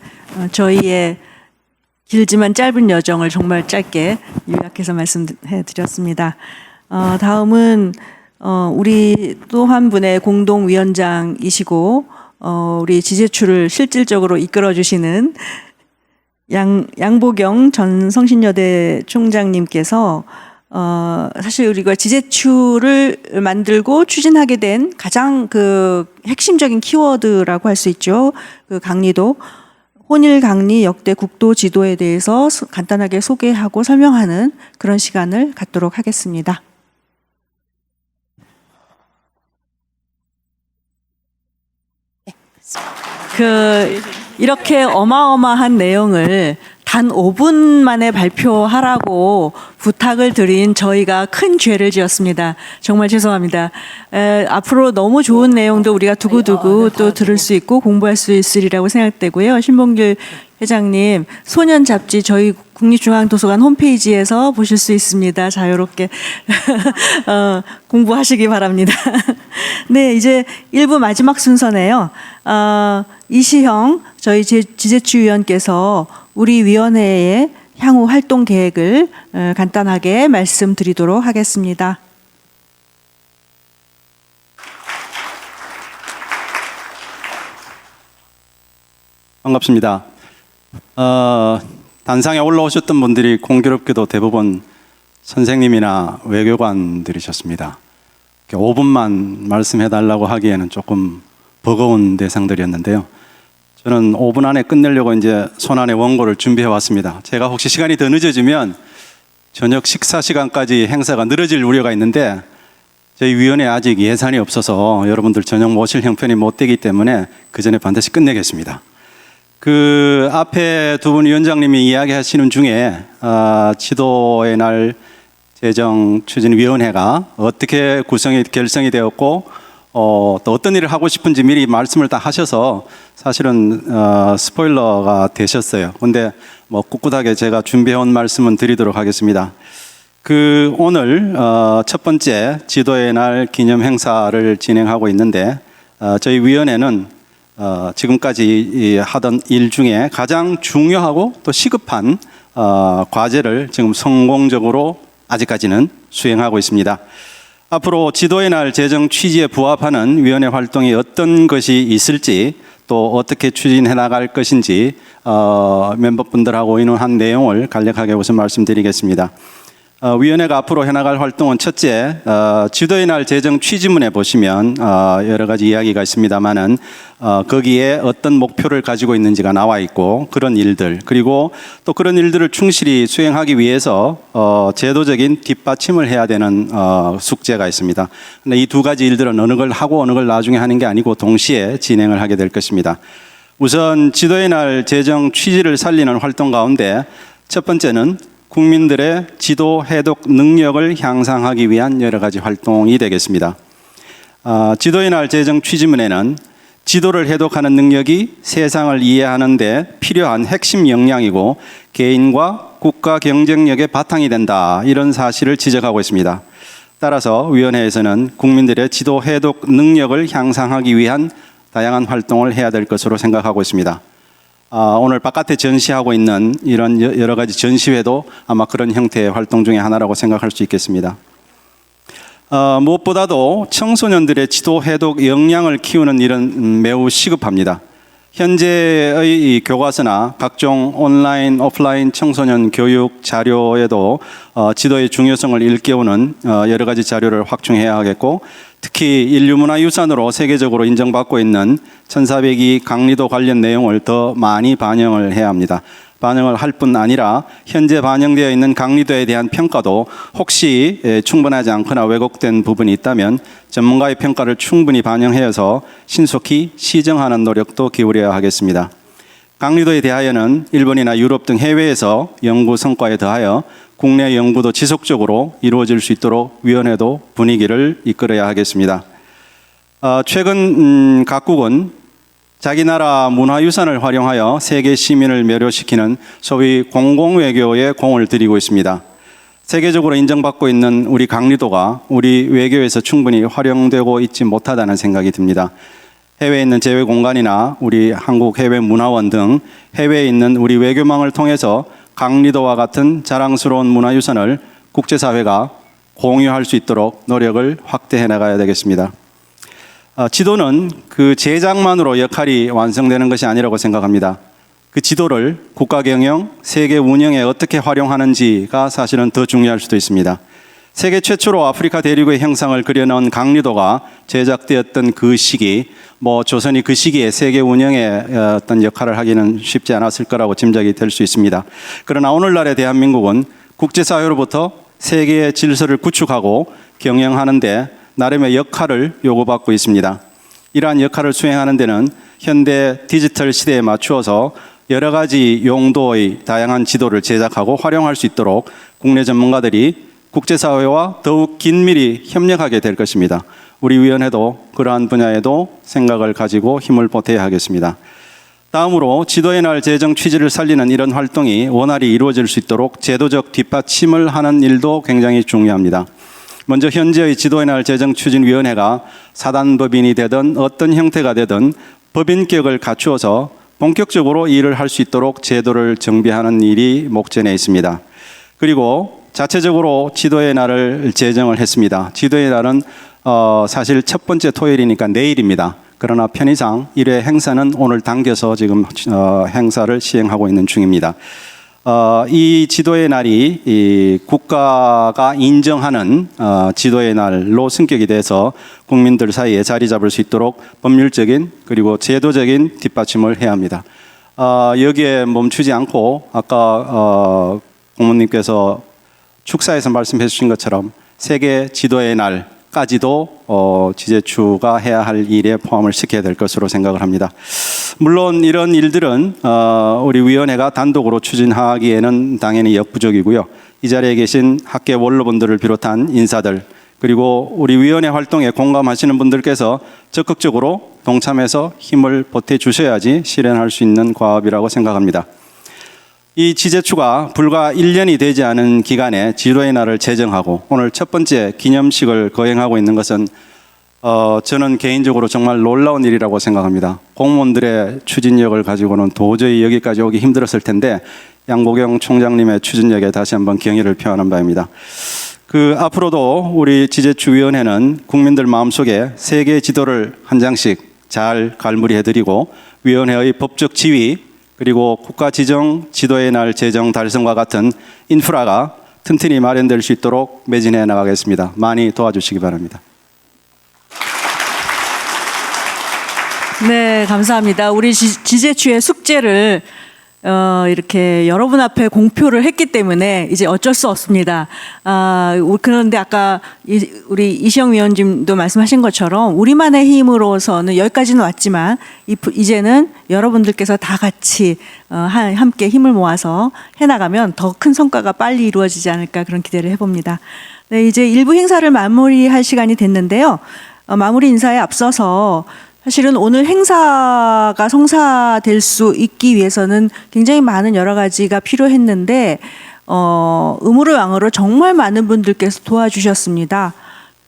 저희의 길지만 짧은 여정을 정말 짧게 요약해서 말씀해 드렸습니다. 다음은 우리 또 한 분의 공동위원장이시고 우리 지제추를 실질적으로 이끌어 주시는 양보경 전 성신여대 총장님께서 사실 우리가 지제추를 만들고 추진하게 된 가장 그 핵심적인 키워드라고 할 수 있죠. 그 강리도 혼일 강리 역대 국도 지도에 대해서 간단하게 소개하고 설명하는 그런 시간을 갖도록 하겠습니다. 이렇게 어마어마한 내용을 단 5분 만에 발표하라고 부탁을 드린 저희가 큰 죄를 지었습니다. 정말 죄송합니다. 앞으로 너무 좋은 내용도 우리가 두고두고 또 들을 수 있고 공부할 수 있으리라고 생각되고요. 신봉길 회장님, 소년 잡지 저희 국립중앙도서관 홈페이지에서 보실 수 있습니다. 자유롭게 공부하시기 바랍니다. 네, 이제 1부 마지막 순서네요. 이시형 저희 지제추 위원께서 우리 위원회의 향후 활동 계획을 간단하게 말씀드리도록 하겠습니다. 반갑습니다. 단상에 올라오셨던 분들이 공교롭게도 대부분 선생님이나 외교관들이셨습니다. 5분만 말씀해달라고 하기에는 조금 버거운 대상들이었는데요. 저는 5분 안에 끝내려고 이제 손안에 원고를 준비해 왔습니다. 제가 혹시 시간이 더 늦어지면 저녁 식사 시간까지 행사가 늘어질 우려가 있는데 저희 위원회 아직 예산이 없어서 여러분들 저녁 모실 형편이 못 되기 때문에 그 전에 반드시 끝내겠습니다. 그 앞에 두 분 위원장님이 이야기하시는 중에 지도의 날 재정추진위원회가 어떻게 결성이 되었고 또 어떤 일을 하고 싶은지 미리 말씀을 다 하셔서 사실은 스포일러가 되셨어요. 근데 뭐 꿋꿋하게 제가 준비해온 말씀은 드리도록 하겠습니다. 오늘 첫 번째 지도의 날 기념 행사를 진행하고 있는데 저희 위원회는 지금까지 하던 일 중에 가장 중요하고 또 시급한 과제를 지금 성공적으로 아직까지는 수행하고 있습니다. 앞으로 지도의 날 재정 취지에 부합하는 위원회 활동이 어떤 것이 있을지 또 어떻게 추진해 나갈 것인지 멤버분들하고 의논한 내용을 간략하게 우선 말씀드리겠습니다. 위원회가 앞으로 해나갈 활동은 첫째, 지도의 날 재정 취지문에 보시면 여러 가지 이야기가 있습니다만은 거기에 어떤 목표를 가지고 있는지가 나와 있고 그런 일들, 그리고 또 그런 일들을 충실히 수행하기 위해서 제도적인 뒷받침을 해야 되는 숙제가 있습니다. 근데 이 두 가지 일들은 어느 걸 하고 어느 걸 나중에 하는 게 아니고 동시에 진행을 하게 될 것입니다. 우선 지도의 날 재정 취지를 살리는 활동 가운데 첫 번째는 국민들의 지도 해독 능력을 향상하기 위한 여러 가지 활동이 되겠습니다. 지도의 날 재정 취지문에는 지도를 해독하는 능력이 세상을 이해하는 데 필요한 핵심 역량이고 개인과 국가 경쟁력의 바탕이 된다, 이런 사실을 지적하고 있습니다. 따라서 위원회에서는 국민들의 지도 해독 능력을 향상하기 위한 다양한 활동을 해야 될 것으로 생각하고 있습니다. 오늘 바깥에 전시하고 있는 이런 여러 가지 전시회도 아마 그런 형태의 활동 중에 하나라고 생각할 수 있겠습니다. 무엇보다도 청소년들의 지도 해독 역량을 키우는 일은 매우 시급합니다. 현재의 이 교과서나 각종 온라인, 오프라인 청소년 교육 자료에도 지도의 중요성을 일깨우는 여러 가지 자료를 확충해야 하겠고, 특히 인류문화유산으로 세계적으로 인정받고 있는 1402 강리도 관련 내용을 더 많이 반영을 해야 합니다. 반영을 할 뿐 아니라 현재 반영되어 있는 강리도에 대한 평가도 혹시 충분하지 않거나 왜곡된 부분이 있다면 전문가의 평가를 충분히 반영하여서 신속히 시정하는 노력도 기울여야 하겠습니다. 강리도에 대하여는 일본이나 유럽 등 해외에서 연구 성과에 더하여 국내 연구도 지속적으로 이루어질 수 있도록 위원회도 분위기를 이끌어야 하겠습니다. 최근 각국은 자기 나라 문화유산을 활용하여 세계 시민을 매료시키는 소위 공공외교에 공을 들이고 있습니다. 세계적으로 인정받고 있는 우리 강리도가 우리 외교에서 충분히 활용되고 있지 못하다는 생각이 듭니다. 해외에 있는 제외공간이나 우리 한국해외문화원 등 해외에 있는 우리 외교망을 통해서 강리도와 같은 자랑스러운 문화유산을 국제사회가 공유할 수 있도록 노력을 확대해 나가야 되겠습니다. 지도는 그 제작만으로 역할이 완성되는 것이 아니라고 생각합니다. 그 지도를 국가 경영, 세계 운영에 어떻게 활용하는지가 사실은 더 중요할 수도 있습니다. 세계 최초로 아프리카 대륙의 형상을 그려놓은 강리도가 제작되었던 그 시기, 조선이 그 시기에 세계 운영에 어떤 역할을 하기는 쉽지 않았을 거라고 짐작이 될 수 있습니다. 그러나 오늘날의 대한민국은 국제사회로부터 세계의 질서를 구축하고 경영하는데 나름의 역할을 요구받고 있습니다. 이러한 역할을 수행하는 데는 현대 디지털 시대에 맞추어서 여러 가지 용도의 다양한 지도를 제작하고 활용할 수 있도록 국내 전문가들이 국제사회와 더욱 긴밀히 협력하게 될 것입니다. 우리 위원회도 그러한 분야에도 생각을 가지고 힘을 보태야 하겠습니다. 다음으로 지도의 날 제정 취지를 살리는 이런 활동이 원활히 이루어질 수 있도록 제도적 뒷받침을 하는 일도 굉장히 중요합니다. 먼저 현재의 지도의 날 제정추진위원회가 사단법인이 되든 어떤 형태가 되든 법인격을 갖추어서 본격적으로 일을 할 수 있도록 제도를 정비하는 일이 목전에 있습니다. 그리고 자체적으로 지도의 날을 제정을 했습니다. 지도의 날은 사실 첫 번째 토요일이니까 내일입니다. 그러나 편의상 1회 행사는 오늘 당겨서 지금 행사를 시행하고 있는 중입니다. 이 지도의 날이 이 국가가 인정하는 지도의 날로 승격이 돼서 국민들 사이에 자리 잡을 수 있도록 법률적인 그리고 제도적인 뒷받침을 해야 합니다. 여기에 멈추지 않고 아까 공무님께서 축사에서 말씀해 주신 것처럼 세계 지도의 날까지도 지제추가 해야 할 일에 포함을 시켜야 될 것으로 생각을 합니다. 물론 이런 일들은 우리 위원회가 단독으로 추진하기에는 당연히 역부족이고요. 이 자리에 계신 학계 원로분들을 비롯한 인사들 그리고 우리 위원회 활동에 공감하시는 분들께서 적극적으로 동참해서 힘을 보태주셔야지 실현할 수 있는 과업이라고 생각합니다. 이 지제추가 불과 1년이 되지 않은 기간에 지도의 날을 제정하고 오늘 첫 번째 기념식을 거행하고 있는 것은 저는 개인적으로 정말 놀라운 일이라고 생각합니다. 공무원들의 추진력을 가지고는 도저히 여기까지 오기 힘들었을 텐데 양보경 총장님의 추진력에 다시 한번 경의를 표하는 바입니다. 앞으로도 우리 지제추위원회는 국민들 마음속에 세계 지도를 한 장씩 잘 갈무리해드리고 위원회의 법적 지위 그리고 국가 지정 지도의 날 제정 달성과 같은 인프라가 튼튼히 마련될 수 있도록 매진해 나가겠습니다. 많이 도와주시기 바랍니다. 네, 감사합니다. 우리 지제추의 숙제를 이렇게 여러분 앞에 공표를 했기 때문에 이제 어쩔 수 없습니다. 그런데 아까 우리 이시영 위원님도 말씀하신 것처럼 우리만의 힘으로서는 여기까지는 왔지만 이제는 여러분들께서 다 같이 함께 힘을 모아서 해나가면 더 큰 성과가 빨리 이루어지지 않을까 그런 기대를 해봅니다. 네, 이제 일부 행사를 마무리할 시간이 됐는데요. 마무리 인사에 앞서서 사실은 오늘 행사가 성사될 수 있기 위해서는 굉장히 많은 여러 가지가 필요했는데 음으로 양으로 정말 많은 분들께서 도와주셨습니다.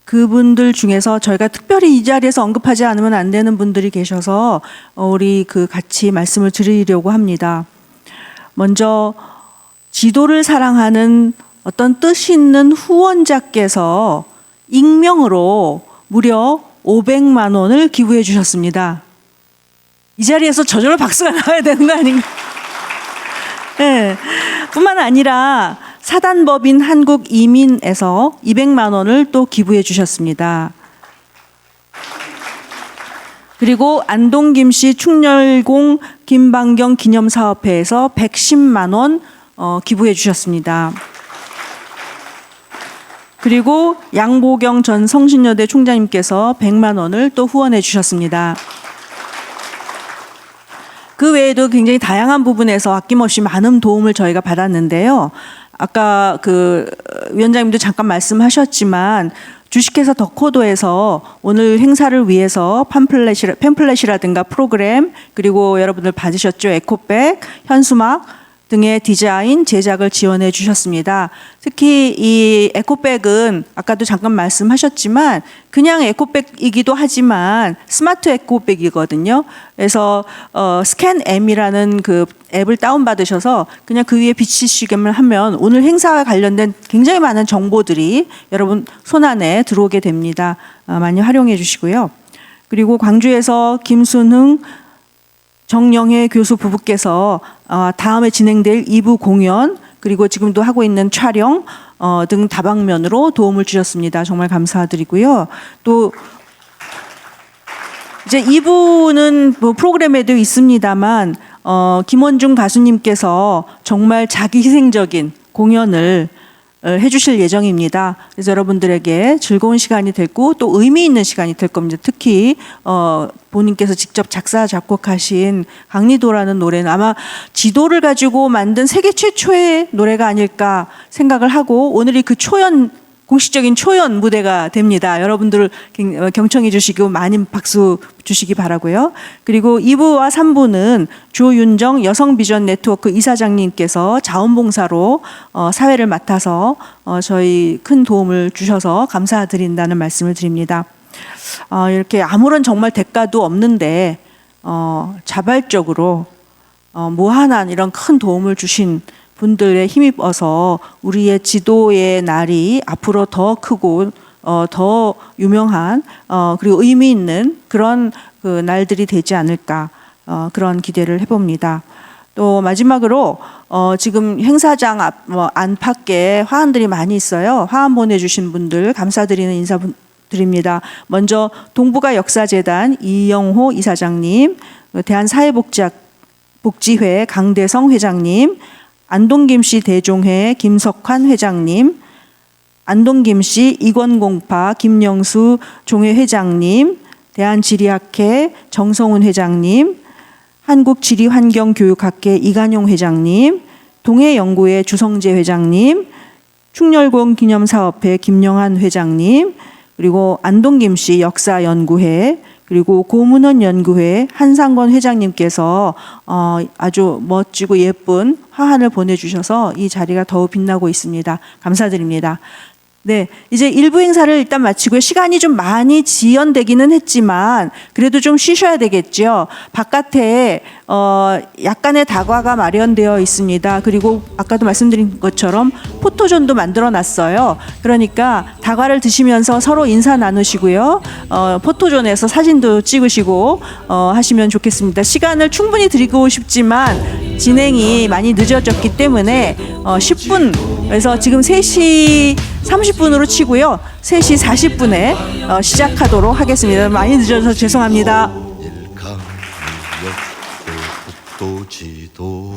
그분들 중에서 저희가 특별히 이 자리에서 언급하지 않으면 안 되는 분들이 계셔서 우리 같이 말씀을 드리려고 합니다. 먼저 지도를 사랑하는 어떤 뜻 있는 후원자께서 익명으로 무려 500만 원을 기부해 주셨습니다. 이 자리에서 저절로 박수가 나와야 되는 거 아닌가? 네. 뿐만 아니라 사단법인 한국이민에서 200만 원을 또 기부해 주셨습니다. 그리고 안동 김씨 충렬공 김방경 기념사업회에서 110만 원 기부해 주셨습니다. 그리고 양보경 전 성신여대 총장님께서 100만 원을 또 후원해 주셨습니다. 그 외에도 굉장히 다양한 부분에서 아낌없이 많은 도움을 저희가 받았는데요. 아까 그 위원장님도 잠깐 말씀하셨지만 주식회사 더코도에서 오늘 행사를 위해서 팸플렛이라든가 프로그램, 그리고 여러분들 받으셨죠? 에코백, 현수막 등의 디자인, 제작을 지원해 주셨습니다. 특히 이 에코백은 아까도 잠깐 말씀하셨지만 그냥 에코백이기도 하지만 스마트 에코백이거든요. 그래서 스캔M이라는 그 앱을 다운받으셔서 그냥 그 위에 비치시기만 하면 오늘 행사와 관련된 굉장히 많은 정보들이 여러분 손안에 들어오게 됩니다. 많이 활용해 주시고요. 그리고 광주에서 김순흥 정영애 교수 부부께서 다음에 진행될 2부 공연, 그리고 지금도 하고 있는 촬영 등 다방면으로 도움을 주셨습니다. 정말 감사드리고요. 또 이제 2부는 뭐 프로그램에도 있습니다만 김원중 가수님께서 정말 자기 희생적인 공연을 해주실 예정입니다. 그래서 여러분들에게 즐거운 시간이 됐고 또 의미 있는 시간이 될 겁니다. 특히 본인께서 직접 작사 작곡하신 강리도라는 노래는 아마 지도를 가지고 만든 세계 최초의 노래가 아닐까 생각을 하고 오늘이 그 공식적인 초연 무대가 됩니다. 여러분들 경청해 주시고 많은 박수 주시기 바라고요. 그리고 2부와 3부는 조윤정 여성비전 네트워크 이사장님께서 자원봉사로 사회를 맡아서 저희 큰 도움을 주셔서 감사드린다는 말씀을 드립니다. 이렇게 아무런 정말 대가도 없는데 자발적으로 무한한 이런 큰 도움을 주신 분들의 힘입어서 우리의 지도의 날이 앞으로 더 크고 더 유명한 그리고 의미 있는 그런 그 날들이 되지 않을까 그런 기대를 해봅니다. 또 마지막으로 지금 행사장 안팎에 화환들이 많이 있어요. 화환 보내주신 분들 감사드리는 인사 드립니다. 먼저 동북아 역사재단 이영호 이사장님, 대한사회복지회 강대성 회장님, 안동김씨 대종회 김석환 회장님, 안동김씨 이권공파 김영수 종회 회장님, 대한지리학회 정성훈 회장님, 한국지리환경교육학회 이간용 회장님, 동해연구회 주성재 회장님, 충렬공 기념사업회 김영한 회장님, 그리고 안동김씨 역사연구회, 그리고 고문원연구회 한상권 회장님께서 아주 멋지고 예쁜 화환을 보내주셔서 이 자리가 더욱 빛나고 있습니다. 감사드립니다. 네, 이제 일부 행사를 일단 마치고요. 시간이 좀 많이 지연되기는 했지만 그래도 좀 쉬셔야 되겠죠. 바깥에 약간의 다과가 마련되어 있습니다. 그리고 아까도 말씀드린 것처럼 포토존도 만들어 놨어요. 그러니까 다과를 드시면서 서로 인사 나누시고요. 포토존에서 사진도 찍으시고 하시면 좋겠습니다. 시간을 충분히 드리고 싶지만 진행이 많이 늦어졌기 때문에 10분, 그래서 지금 3시 30분으로 치고요. 3시 40분에 시작하도록 하겠습니다. 많이 늦어서 죄송합니다. 일강, 역도, 북도, 지도